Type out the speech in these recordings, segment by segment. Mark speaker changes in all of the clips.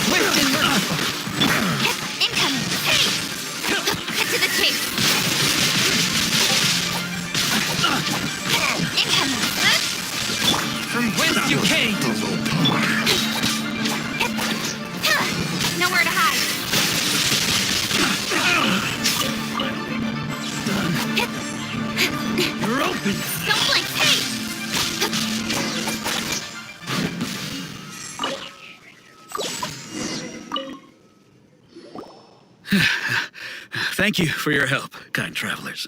Speaker 1: Swift and merciful.
Speaker 2: Incoming! Hey! Cut to the chase! Incoming!
Speaker 1: From whence you came.
Speaker 2: Nowhere to hide!
Speaker 1: You're open.
Speaker 2: Don't blink! Hey!
Speaker 3: Thank you for your help, kind travelers.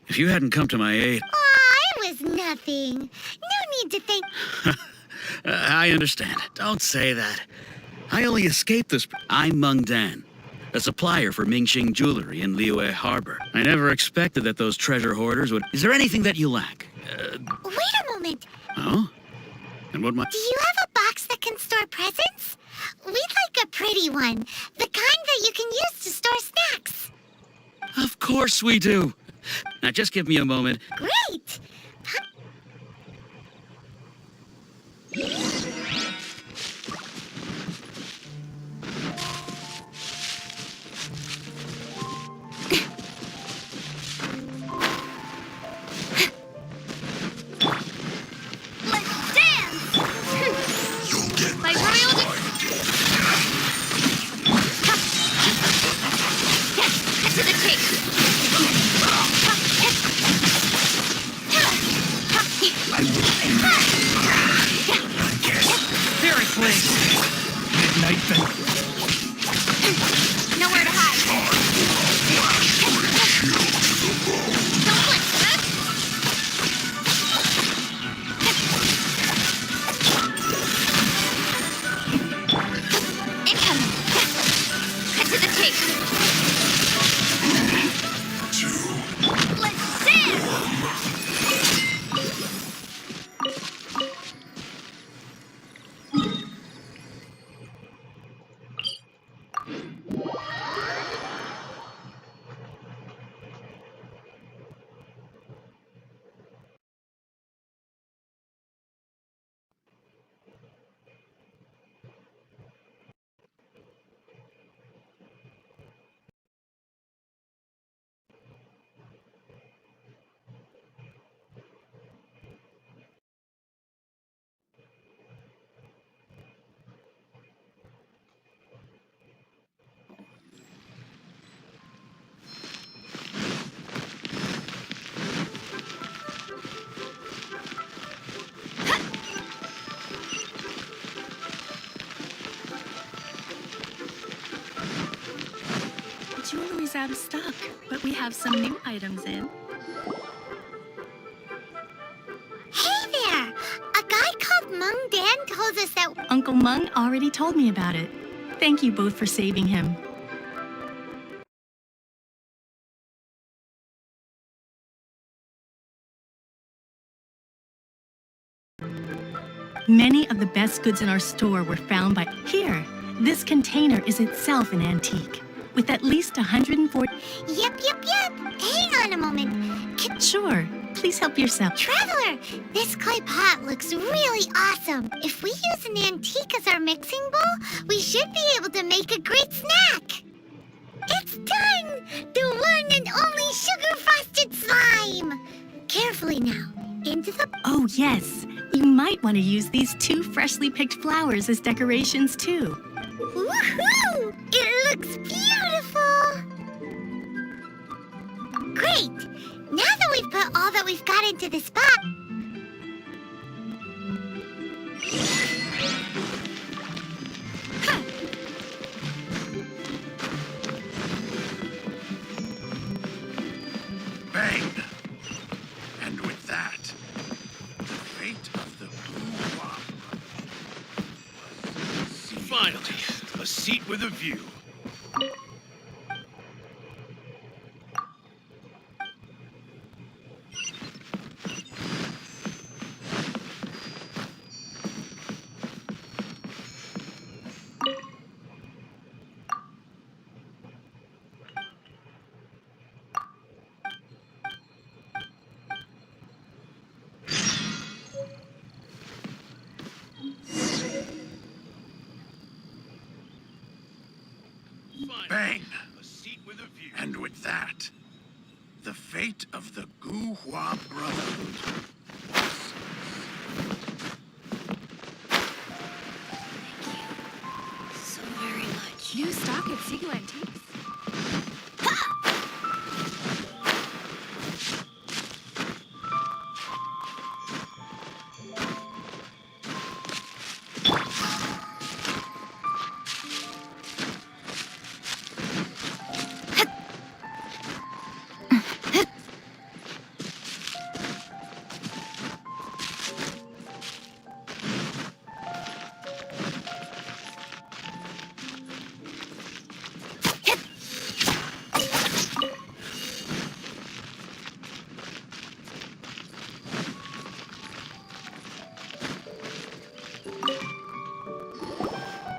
Speaker 3: If you hadn't come to my aid...
Speaker 2: Aw, it was nothing. No need to thank...
Speaker 3: I understand. Don't say that. I only escaped this... I'm Meng Dan, a supplier for Mingxing Jewelry in Liyue Harbor. I never expected that those treasure hoarders would... Is there anything that you lack?
Speaker 2: Wait a moment.
Speaker 3: Oh? And what might...
Speaker 2: Do you have a box that can store presents? We'd like a pretty one. The kind that you can use to store snacks.
Speaker 3: Of course we do. Now just give me a moment.
Speaker 2: Great! Let's dance! My royal... Cut to the chase!
Speaker 1: Spirit blade. Midnight bend.
Speaker 2: Nowhere to hide. Don't blink. Incoming. Cut to the chase. Let's dance!
Speaker 4: Jewelry's out of stock, but we have some new items in.
Speaker 2: Hey there! A guy called Meng Dan told us that...
Speaker 4: Uncle Meng already told me about it. Thank you both for saving him. Many of the best goods in our store were found by... Here, this container is itself an antique, with at least 140...
Speaker 2: Yep. Hang on a moment.
Speaker 4: Sure, please help yourself.
Speaker 2: Traveler, this clay pot looks really awesome. If we use an antique as our mixing bowl, we should be able to make a great snack. It's done! The one and only sugar-frosted slime! Carefully now. Into the...
Speaker 4: Oh, yes. You might want to use these 2 freshly picked flowers as decorations, too.
Speaker 2: Woohoo! It looks beautiful! Great! Now that we've put all that we've got into this pot... Huh.
Speaker 5: Bang! And with that, the fate of the Blue Wop was sealed.
Speaker 6: Finally, a seat with a view.
Speaker 5: Bang!
Speaker 6: A seat with a view.
Speaker 5: And with that, the fate of the Gu Hua Brotherhood.
Speaker 7: So very much. New stock at Sigu Antiques.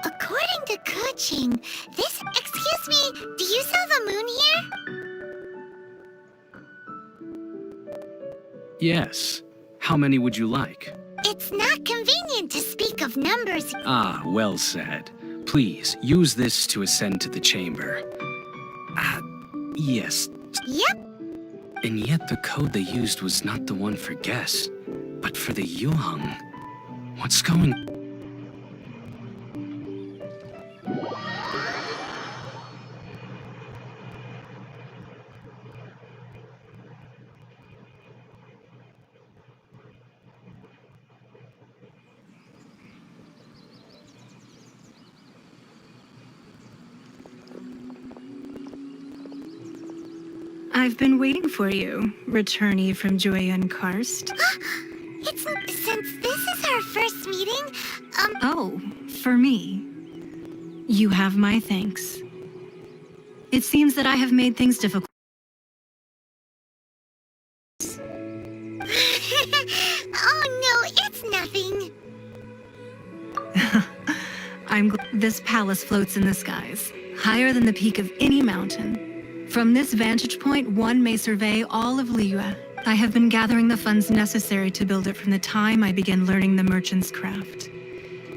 Speaker 2: According to Kuching, this. Excuse me, do you sell the moon here?
Speaker 8: Yes. How many would you like?
Speaker 2: It's not convenient to speak of numbers.
Speaker 8: Ah, well said. Please, use this to ascend to the chamber. Yes.
Speaker 2: Yep.
Speaker 8: And yet the code they used was not the one for guess, but for the Yuheng. What's going...
Speaker 4: I've been waiting for you, returnee from Joyun Karst.
Speaker 2: It's since this is our first meeting.
Speaker 4: Oh, for me. You have my thanks. It seems that I have made things difficult.
Speaker 2: Oh no, it's nothing.
Speaker 4: This palace floats in the skies, higher than the peak of any mountain. From this vantage point, one may survey all of Liyue. I have been gathering the funds necessary to build it from the time I began learning the merchant's craft.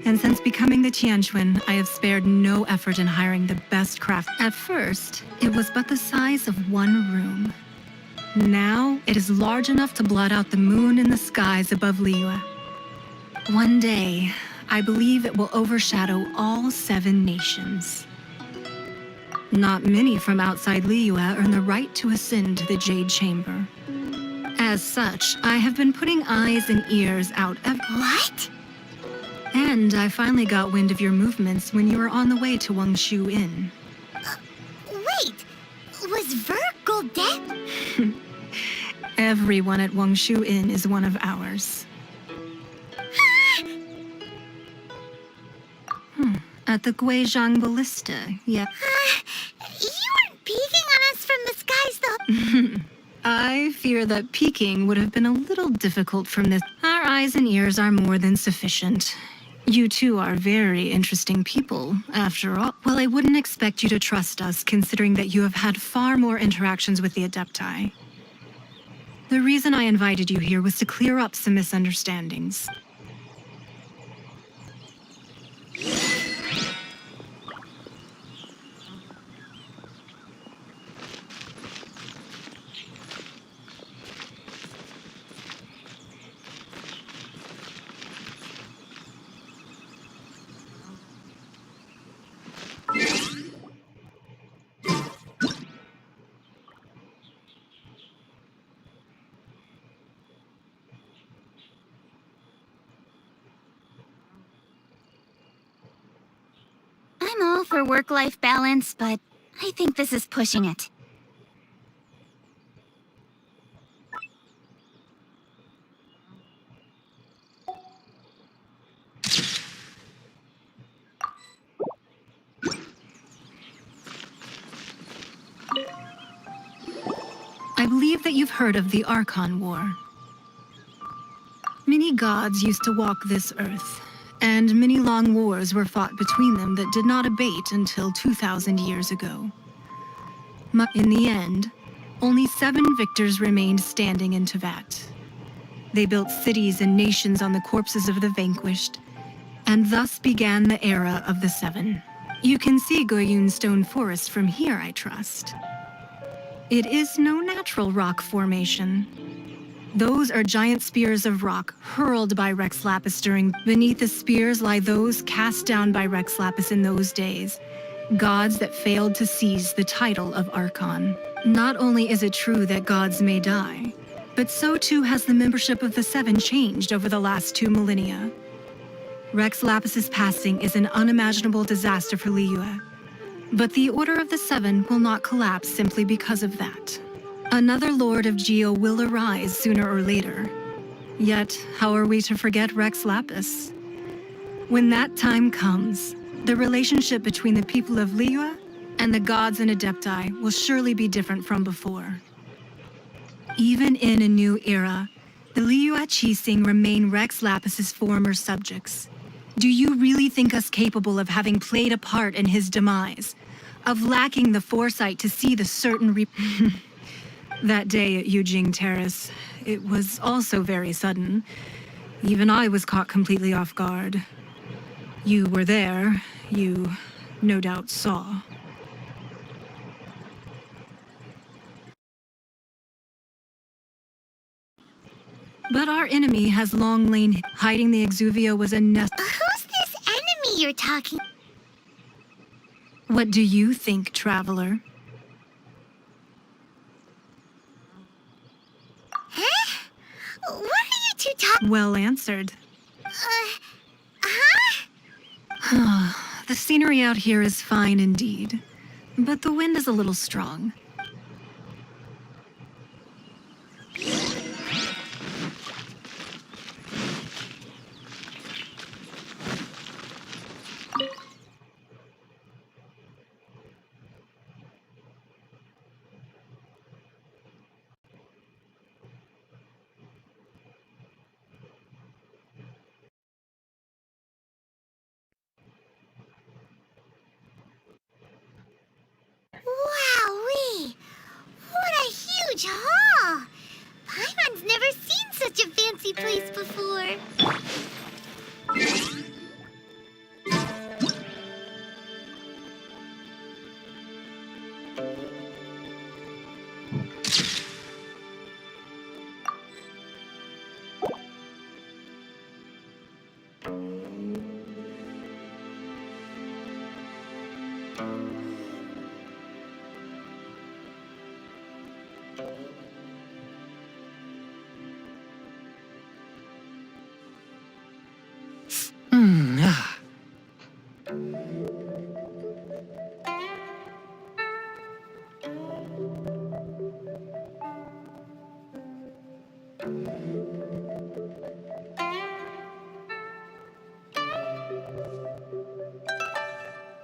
Speaker 4: And since becoming the Tianquan, I have spared no effort in hiring the best craft. At first, it was but the size of one room. Now, it is large enough to blot out the moon in the skies above Liyue. One day, I believe it will overshadow all 7 nations. Not many from outside Liyue earn the right to ascend to the Jade Chamber. As such, I have been putting eyes and ears out
Speaker 2: What?
Speaker 4: And I finally got wind of your movements when you were on the way to Wangshu Inn.
Speaker 2: Wait, was Virgil dead?
Speaker 4: Everyone at Wangshu Inn is one of ours. At the Guizhang Ballista, yeah.
Speaker 2: You weren't peeking on us from the skies, though.
Speaker 4: I fear that peeking would have been a little difficult from this. Our eyes and ears are more than sufficient. You two are very interesting people, after all. Well, I wouldn't expect you to trust us, considering that you have had far more interactions with the Adepti. The reason I invited you here was to clear up some misunderstandings.
Speaker 2: I'm all for work-life balance, but I think this is pushing it.
Speaker 4: I believe that you've heard of the Archon War. Many gods used to walk this earth, and many long wars were fought between them that did not abate until 2,000 years ago. In the end, only 7 victors remained standing in Tevat. They built cities and nations on the corpses of the vanquished, and thus began the era of the 7. You can see Goyun Stone Forest from here, I trust. It is no natural rock formation. Those are giant spears of rock hurled by Rex Lapis during. Beneath the spears lie those cast down by Rex Lapis in those days, gods that failed to seize the title of Archon. Not only is it true that gods may die, but so too has the membership of the Seven changed over the last 2 millennia. Rex Lapis's passing is an unimaginable disaster for Liyue, but the Order of the Seven will not collapse simply because of that. Another Lord of Geo will arise sooner or later. Yet, how are we to forget Rex Lapis? When that time comes, the relationship between the people of Liyue and the gods and Adepti will surely be different from before. Even in a new era, the Liyue Qixing remain Rex Lapis's former subjects. Do you really think us capable of having played a part in his demise? Of lacking the foresight to see the certain That day at Yujing Terrace, it was also very sudden. Even I was caught completely off guard. You were there. You, no doubt, saw. But our enemy has long lain hiding. The Exuvia was a nest.
Speaker 2: Who's this enemy you're talking?
Speaker 4: What do you think, traveler?
Speaker 2: Huh? What are you two talking?
Speaker 4: Well answered.
Speaker 2: Huh?
Speaker 4: The scenery out here is fine indeed, but the wind is a little strong.
Speaker 2: Wowee! What a huge hall! Paimon's never seen such a fancy place before.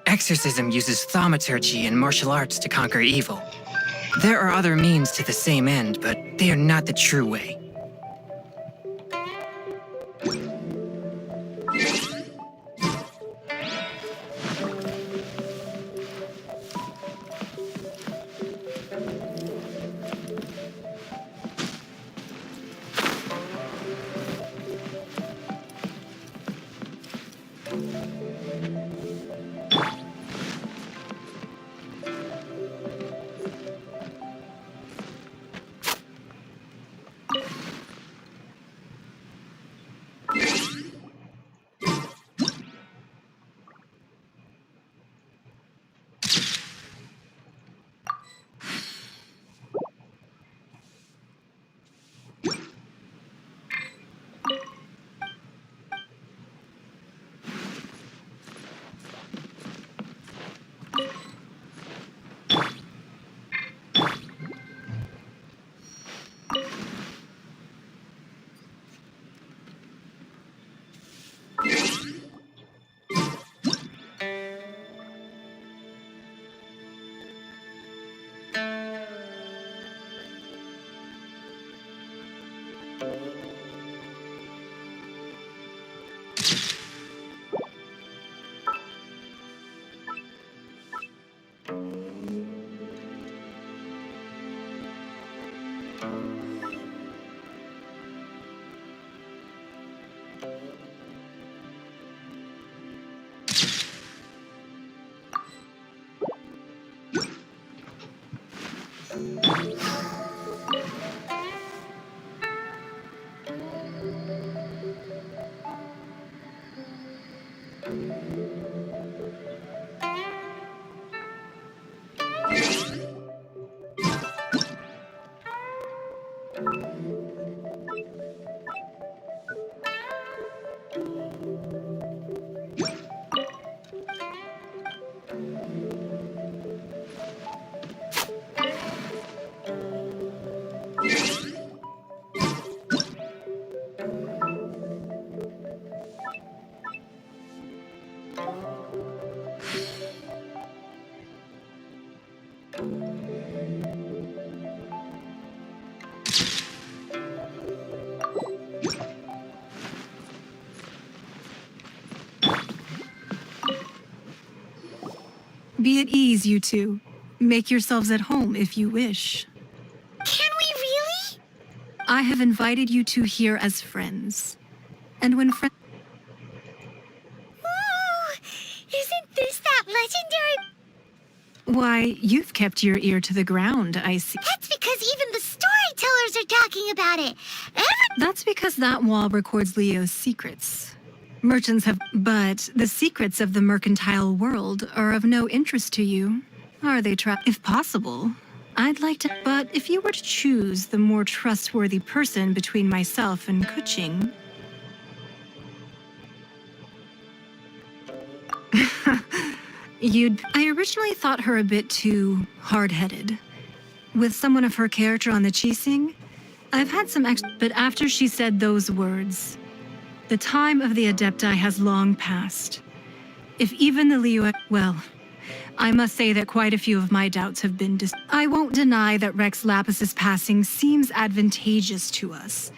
Speaker 9: Exorcism uses thaumaturgy and martial arts to conquer evil. There are other means to the same end, but they are not the true way.
Speaker 4: Be at ease, you two. Make yourselves at home if you wish.
Speaker 2: Can we really?
Speaker 4: I have invited you two here as friends. And when friends...
Speaker 2: Ooh, isn't this that legendary?
Speaker 4: Why, you've kept your ear to the ground, I see.
Speaker 2: That's because even the storytellers are talking about it.
Speaker 4: That's because that wall records Leo's secrets. Merchants have... But the secrets of the mercantile world are of no interest to you. Are they, If possible, I'd like to... But if you were to choose the more trustworthy person between myself and Kuching... I originally thought her a bit too hard-headed. With someone of her character on the Qixing, I've had some but after she said those words, the time of the Adepti has long passed. If even the Liyue... Well, I must say that quite a few of my doubts have been I won't deny that Rex Lapis's passing seems advantageous to us.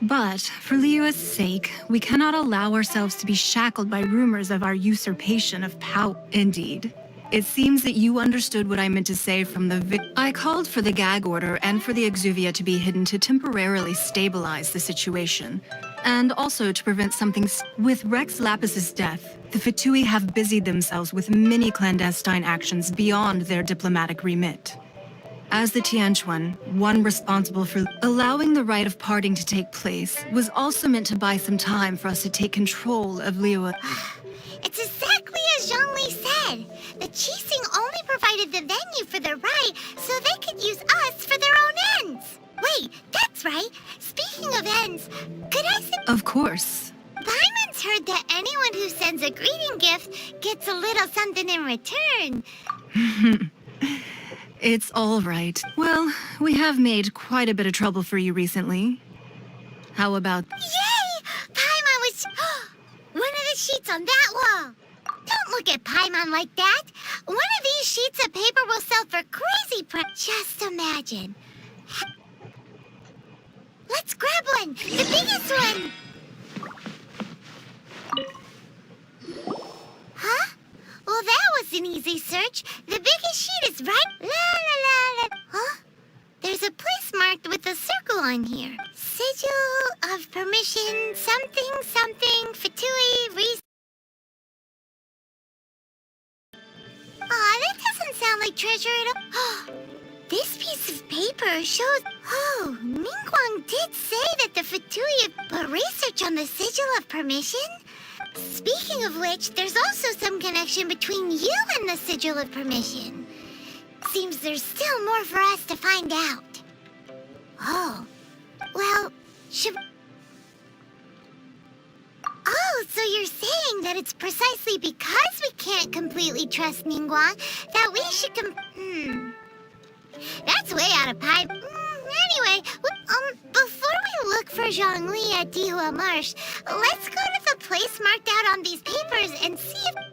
Speaker 4: But, for Liyue's sake, we cannot allow ourselves to be shackled by rumors of our usurpation of power. Indeed. It seems that you understood what I meant to say from the I called for the gag order and for the exuvia to be hidden to temporarily stabilize the situation. And also to prevent something with Rex Lapis's death, the Fatui have busied themselves with many clandestine actions beyond their diplomatic remit. As the Tianquan, one responsible for allowing the rite of parting to take place, was also meant to buy some time for us to take control of Liyue.
Speaker 2: It's exactly as Zhongli said. The Qixing only provided the venue for the rite so they could use us for their own ends. Wait, that's right. Speaking of ends, could I say...
Speaker 4: Of course.
Speaker 2: Paimon's heard that anyone who sends a greeting gift gets a little something in return.
Speaker 4: It's all right. Well, we have made quite a bit of trouble for you recently. How about...
Speaker 2: Yay! Paimon was... One of the sheets on that wall. Don't look at Paimon like that. One of these sheets of paper will sell for crazy price. Just imagine. Let's grab one. The biggest one. Huh? Well, that was an easy search. The biggest sheet is right... La la la la... Huh? There's a place marked with a circle on here. Sigil of permission, something, something, Fatui, reason... Aw, that doesn't sound like treasure at all. This piece of paper shows... Oh, Ningguang did say that the Fatui put research on the Sigil of permission? Speaking of which, there's also some connection between you and the Sigil of permission. Seems there's still more for us to find out. Oh, well, should... Oh, so you're saying that it's precisely because we can't completely trust Ningguang that we should That's way out of pipe. Anyway, before we look for Zhongli at Dihua Marsh, let's go to the place marked out on these papers and see if...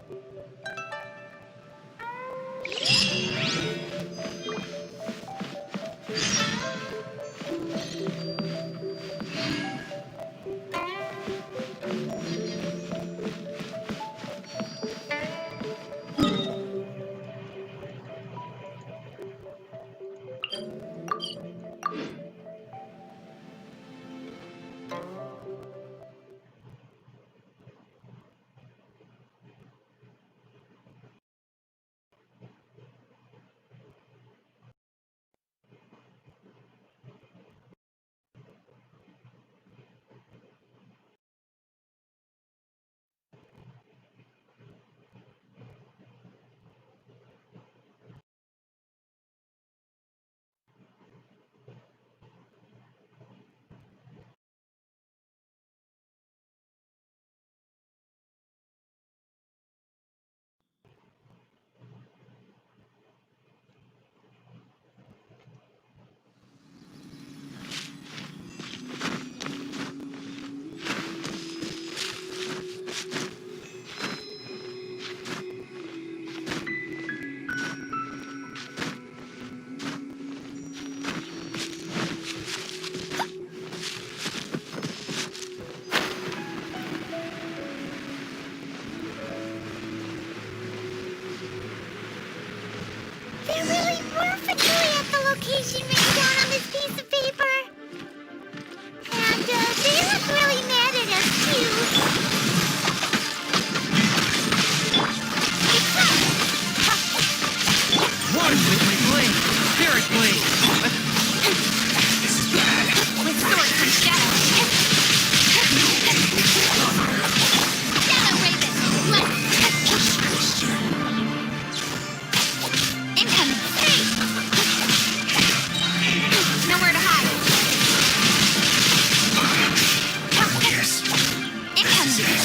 Speaker 2: actually at the location written down on this piece of paper. And they look really mad at us, too.
Speaker 1: One with my blade. Spirit blade.
Speaker 7: With sword from shadow. Shadow Raven. Left. Incoming. Three. Nowhere to hide.
Speaker 5: Yes.
Speaker 7: Incoming.